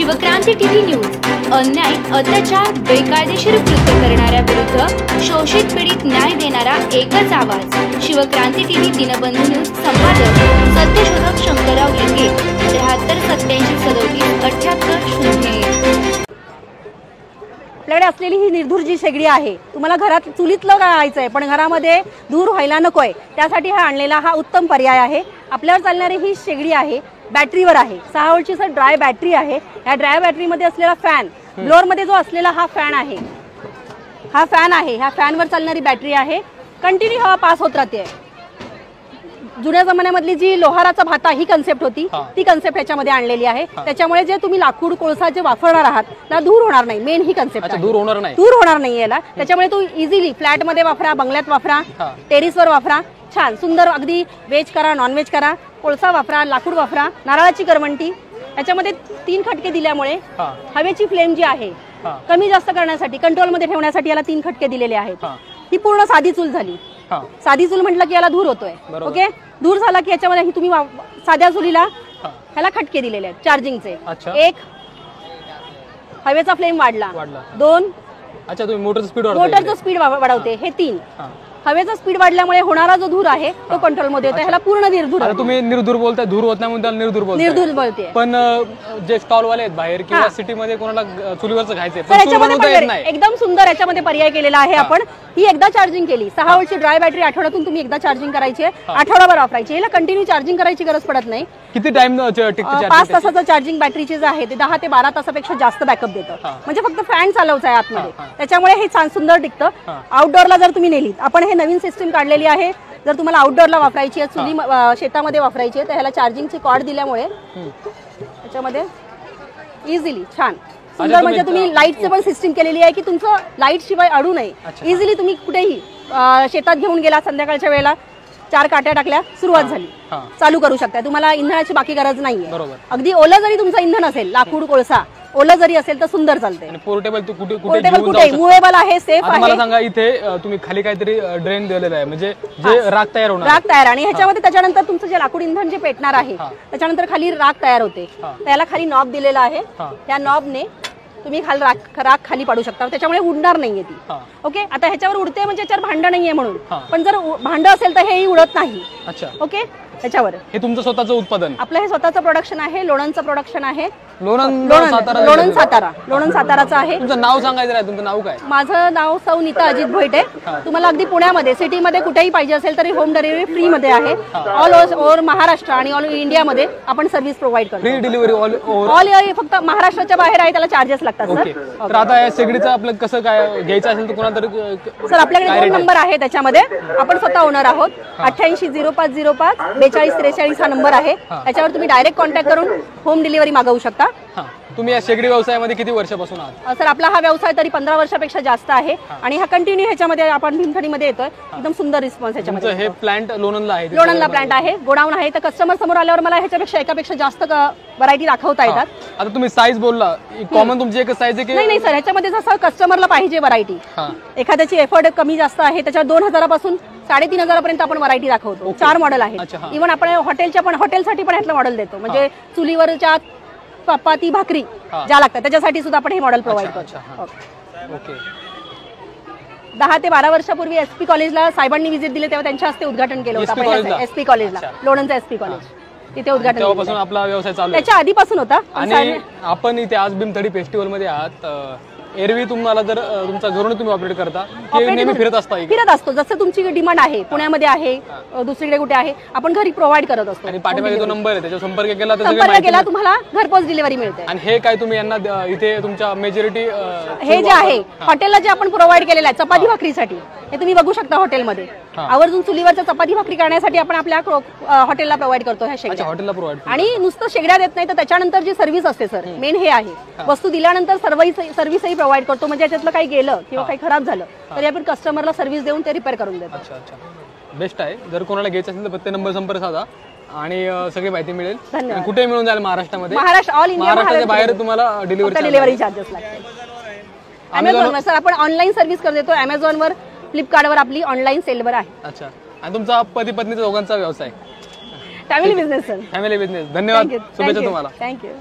Shivkranti TV news अन्याय, अत्याचार, बेकायदेशीर कृत्य करणाऱ्या विरुद्ध शोषित पीडित न्याय देणारा एकच आवाज। शिवक्रांती टीव्ही दिनबंधू न्यूज संपादक सत्यशोधक शंकरराव लिंगे 73 87 37 78 01। आपल्याकडे असलेली ही निर्धूर जी शेगडी आहे, तुम्हाला घरात चुलीतलं करायचंय पण घरामध्ये धूर व्हायला नकोय, त्यासाठी हा आणलेला हा उत्तम पर्याय आहे। आपल्यावर चालणारी ही शेगडी आहे, बॅटरीवर आहे। 6 व्होल्टची ड्राय बॅटरी आहे। या ड्राय बॅटरीमध्ये असलेला फॅन, ब्लोअर मध्ये जो असलेला हा फॅन आहे, ह्या फॅनवर चालणारी बॅटरी आहे। कंटिन्यू हवा पास होत राहते। जुन्या जमान्यामधली जी लोहाराचा भाता ही कन्सेप्ट होती, ती कन्सेप्ट याच्यामध्ये आणलेली आहे। त्याच्यामुळे जे तुम्ही लाकूड कोळसा जे वापरणार आहात त्याला धूर होणार नाही। मेन ही कन्सेप्ट आहे, धूर होणार नाही याला। त्याच्यामुळे तू इझिली फ्लॅट मध्ये वापरा, बंगल्यात वापरा, टेरिसवर वापरा, छान सुंदर अगदी व्हेज करा, नॉन व्हेज करा, कोळसा वापरा, लाकूड वापरा, नारळाची करवंटी। याच्यामध्ये 3 खटके दिल्यामुळे हवेची फ्लेम जी आहे कमी जास्त करण्यासाठी, कंट्रोल मध्ये ठेवण्यासाठी याला 3 खटके दिलेले आहेत। ही पूर्ण साधी चूल झाली। साधी चूल म्हटलं की याला धूर होतोय, ओके। धूर झाला की याच्यामध्ये तुम्ही साध्या चुलीला ह्याला खटके दिलेले आहेत चार्जिंगचे। 1 हवेचा फ्लेम वाढला, 2 तुम्ही मोटरचं स्पीड वाढवते, हे 3 हवेचा स्पीड वाढल्यामुळे होणारा जो धूर आहे तो कंट्रोल मध्ये येतो। ह्याला पूर्ण निर्धूर। तुम्ही निर्धूर बोलताय, धूर होत नाही म्हणून त्याला निर्धूर बोलताय। पण जे स्टॉल वाले आहेत बाहेर किंवा सिटी मध्ये कोणाला चुलीवरचं खायचंय, एकदम सुंदर याच्यामध्ये पर्याय केलेला आहे आपण। ही एकदा चार्जिंग केली, 6 व्होल्टची ड्राय बॅटरी आठवड्यातून तुम्ही एकदा चार्जिंग करायची आहे, आठवडाभर वापरायची। याला कंटिन्यू चार्जिंग करायची गरज पडत नाही। किती टाइम 5 तासाचं चार्जिंग बॅटरीचे जे आहे ते 10 ते 12 तासापेक्षा जास्त बॅकअप देतं। म्हणजे फक्त फॅन चालवायचा आहे आतमध्ये, त्याच्यामुळे हे छान सुंदर टिकतं। आउटडोअरला जर तुम्ही नेलीत, आपण हे नवीन सिस्टीम काढलेली आहे। जर तुम्हाला आउटडोअरला वापरायची आहे, चुली शेतामध्ये वापरायची आहे, तर ह्याला चार्जिंगची कॉर्ड दिल्यामुळे त्याच्यामध्ये इझिली छान सुंदर, म्हणजे तुम्ही लाईटचं पण सिस्टीम केलेली आहे की तुमचं लाईट शिवाय अडू नये। इझिली तुम्ही कुठेही शेतात घेऊन गेला, संध्याकाळच्या वेळेला 4 काट्या टाकल्या, सुरुवात झाली, चालू करू शकता। तुम्हाला इंधनाची बाकी गरज नाहीये। अगदी ओलं जरी तुमचं इंधन असेल, लाकूड कोळसा ओलं जरी असेल तर सुंदर चालते। पोर्टेबल कुठे मूवेबल आहे, सेफ आहे। मला सांगा, इथे तुम्ही खाली काहीतरी ड्रेन दिलेलं आहे, म्हणजे जे राख तयार होणार, आणि ह्याच्यामध्ये त्याच्यानंतर तुमचं जे लाकूड इंधन जे पेटणार आहे त्याच्यानंतर खाली राख तयार होते। त्याला खाली नॉब दिलेला आहे, त्या नॉबने तुम्ही राख खाली पाडू शकता, त्याच्यामुळे उडणार नाहीये ती, ओके। आता ह्याच्यावर उडते म्हणजे याच्यावर भांडं नाहीये म्हणून, पण जर भांडं असेल तर हेही उडत नाही, ओके। ह्याच्यावर हे तुमचं स्वतःचं उत्पादन, आपलं हे स्वतःचं प्रोडक्शन आहे, लोणंदचं प्रोडक्शन आहे। लोणंद साताराचं आहे। तुमचं नाव सांगायचं आहे, तुमचं नाव काय? माझं नाव सौ नीता अजित भोईटे। तुम्हाला अगदी पुण्यामध्ये सिटीमध्ये कुठेही पाहिजे असेल तरी होम डिलिव्हरी फ्री मध्ये आहे। ऑल ओव्हर महाराष्ट्र आणि ऑल इंडियामध्ये आपण सर्व्हिस प्रोव्हाइड करतो। फ्री डिलिव्हरी ऑल फक्त महाराष्ट्राच्या बाहेर आहे त्याला चार्जेस लागतात सर। तर आता या शेगडीचं आपलं कसं काय घ्यायचं असेल तर कोणाला तरी सर आपल्याकडे 2 नंबर आहे त्याच्यामध्ये, आपण स्वतः ओनर आहोत। 88 0505 42 43 हा नंबर आहे, त्याच्यावर तुम्ही डायरेक्ट कॉन्टॅक्ट करून होम डिलिव्हरी मागवू शकता। तुम्ही या शेगडी व्यवसायामध्ये किती वर्षापासून आहात? सर आपला हा व्यवसाय तरी 15 वर्षापेक्षा जास्त आहे आणि हा कंटिन्यू ह्याच्यामध्ये आपण भीमथडीमध्ये येतोय। एकदम सुंदर रिस्पॉन्स ह्याच्यामध्ये। हे प्लांट लोणंदला आहे, लोणंदला प्लांट आहे, गोडाऊन आहे, तर कस्टमर समोर आल्यावर मला ह्याच्यापेक्षा एकापेक्षा जास्त व्हरायटी दाखवता येतात। आता तुम्ही साईज बोलला, कॉमन तुमची एकच साईज आहे की नाही सर, ह्याच्यामध्ये जसं कस्टमरला पाहिजे व्हरायटी, एखाद्याची एफर्ट कमी जास्त आहे त्याच्यावर 2000 पासून 3500 पर्यंत आपण व्हरायटी दाखवतो। 4 मॉडेल आहे। इव्हन आपण हॉटेलसाठी पण ह्यातलं मॉडेल देतो, म्हणजे चुलीवरच्या चपाती भाकरी ज्या लागतात त्याच्यासाठी सुद्धा आपण हे मॉडेल प्रोव्हाइड करतो, ओके। 10 ते 12 वर्षापूर्वी एसपी कॉलेजला साहेबांनी व्हिजिट दिले तेव्हा त्यांच्या हस्ते उद्घाटन केलं होतं आपण। एसपी कॉलेजला, लोणंदचं एसपी कॉलेज, तिथे उद्घाटन तेव्हापासून आपला व्यवसाय चालू आहे, त्याच्या आधीपासून होता। आणि आपण इथे आज भीमथडी फेस्टिवल मध्ये आहात। एरवी तुम्हाला जर तुमचा घरून तुम्ही ऑपरेट करता, नेहमी फिरत असतो, जसं तुमची डिमांड आहे, पुण्यामध्ये आहे, दुसरीकडे कुठे आहे, आपण घरी प्रोव्हाइड करत असतो। आणि पाठीमागे जो नंबर आहे त्याच्यावर संपर्क केला तुम्हाला घरपोच डिलिव्हरी मिळते। आणि हे काय तुम्ही यांना इथे तुमच्या मेजॉरिटी हे जे आहे हॉटेलला जे आपण प्रोव्हाइड केलेलं आहे चपाती भाकरीसाठी, हे तुम्ही बघू शकता हॉटेलमध्ये आवर्जून चुलीवरच्या चपाती भाकरी करण्यासाठी आपण आपल्या हॉटेलला प्रोव्हाइड करतो ह्या शेगड्या। हॉटेलला प्रोव्हाइड, आणि नुसतं शेगड्या देत नाही तर त्याच्यानंतर जी सर्व्हिस असते सर, मेन हे आहे, वस्तू दिल्यानंतर सर्व्हिसही प्रोव्हाइड करतो, म्हणजे याच्यातलं काही गेलं किंवा काही खराब झालं तरी आपण कस्टमरला सर्व्हिस देऊन ते रिपेअर करून देतो। बेस्ट आहे। जर कोणाला घ्यायचं असेल तर प्रत्येक नंबर संपर्क साधा आणि सगळी माहिती मिळेल। कुठे मिळून जाईल महाराष्ट्रामध्ये, ऑल इंडिया, महाराष्ट्राच्या बाहेर तुम्हाला डिलिव्हरी चार्जेस लागतील। अमेझॉनवर सर आपण ऑनलाईन सर्व्हिस करत देतो, अमेझॉनवर, फ्लिपकार्टवर आपली ऑनलाईन सेलवर आहे। आणि तुमचा पती पत्नीचा दोघांचा व्यवसाय? Family business sir, family business. धन्यवाद, शुभेच्छा तुम्हाला। थँक्यू।